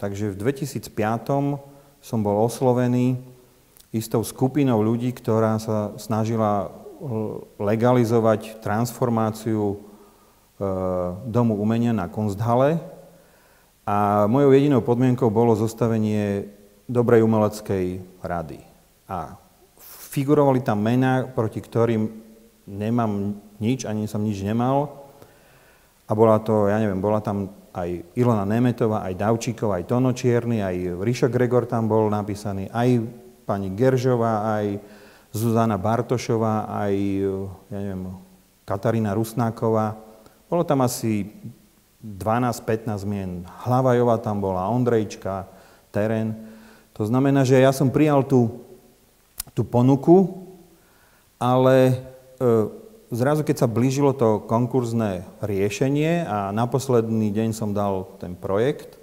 Takže v 2005 som bol oslovený istou skupinou ľudí, ktorá sa snažila legalizovať transformáciu Domu umenia na Kunsthalle. A mojou jedinou podmienkou bolo zostavenie dobrej umeleckej rady. A figurovali tam mená, proti ktorým nemám nič, ani som nič nemal. A bola to, ja neviem, bola tam aj Ilona Nemetová, aj Davčíková, aj Tono Čierny, aj Ríšo Gregor tam bol napísaný, aj pani Geržová, aj Zuzana Bartošová, aj, ja neviem, Katarína Rusnáková. Bolo tam asi 12-15 mien. Hlavajová tam bola, Ondrejčka, Terén. To znamená, že ja som prijal tú ponuku, ale zrazu, keď sa blížilo to konkurzné riešenie a na posledný deň som dal ten projekt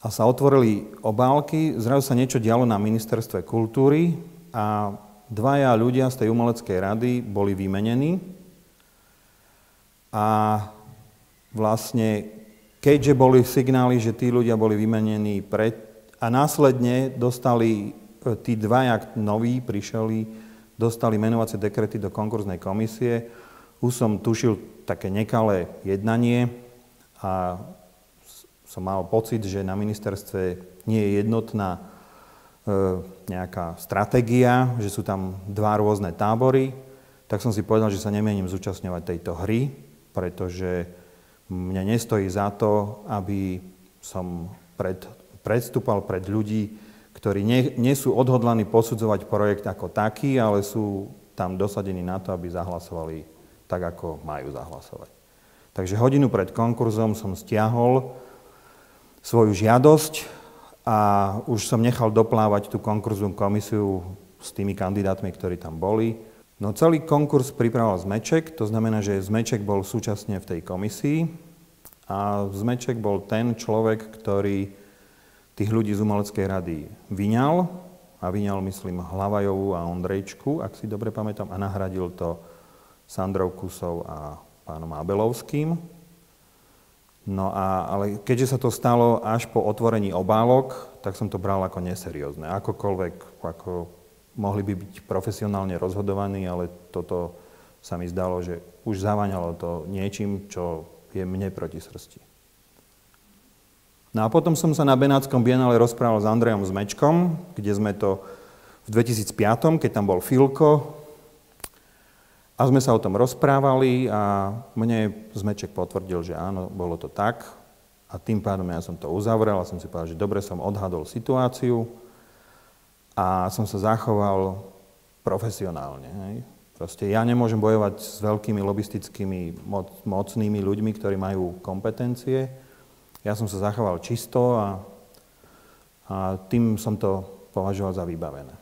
a sa otvorili obálky, zrazu sa niečo dialo na ministerstve kultúry a dvaja ľudia z tej umeleckej rady boli vymenení a vlastne, keďže boli signály, že tí ľudia boli vymenení a následne dostali tí dvaja noví, dostali menovacie dekrety do konkurznej komisie. Už som tušil také nekalé jednanie a som mal pocit, že na ministerstve nie je jednotná nejaká stratégia, že sú tam dva rôzne tábory. Tak som si povedal, že sa nemienim zúčastňovať tejto hry, pretože mne nestojí za to, aby som predstúpal pred ľudí, ktorí nie sú odhodlaní posudzovať projekt ako taký, ale sú tam dosadení na to, aby zahlasovali tak, ako majú zahlasovať. Takže hodinu pred konkurzom som stiahol svoju žiadosť a už som nechal doplávať tú konkurznú komisiu s tými kandidátmi, ktorí tam boli. No celý konkurs pripravoval Zmeček, to znamená, že Zmeček bol súčasne v tej komisii a Zmeček bol ten človek, ktorý tých ľudí z umeleckej rady vyňal, a vyňal, myslím, Hlavajovú a Ondrejčku, ak si dobre pamätám, a nahradil to Sandrou Kusou a pánom Abelovským. No ale keďže sa to stalo až po otvorení obálok, tak som to bral ako neseriózne. Akokoľvek, ako mohli by byť profesionálne rozhodovaní, ale toto sa mi zdalo, že už zavaňalo to niečím, čo je mne proti srsti. No a potom som sa na Benátskom bienále rozprával s Andrejom Zmečkom, kde sme to v 2005, keď tam bol Filko, a sme sa o tom rozprávali a mne Zmeček potvrdil, že áno, bolo to tak. A tým pádom ja som to uzavrel a som si povedal, že dobre som odhadol situáciu a som sa zachoval profesionálne. Hej. Proste ja nemôžem bojovať s veľkými lobistickými mocnými ľuďmi, ktorí majú kompetencie. Ja som sa zachoval čisto a tým som to považoval za vybavené.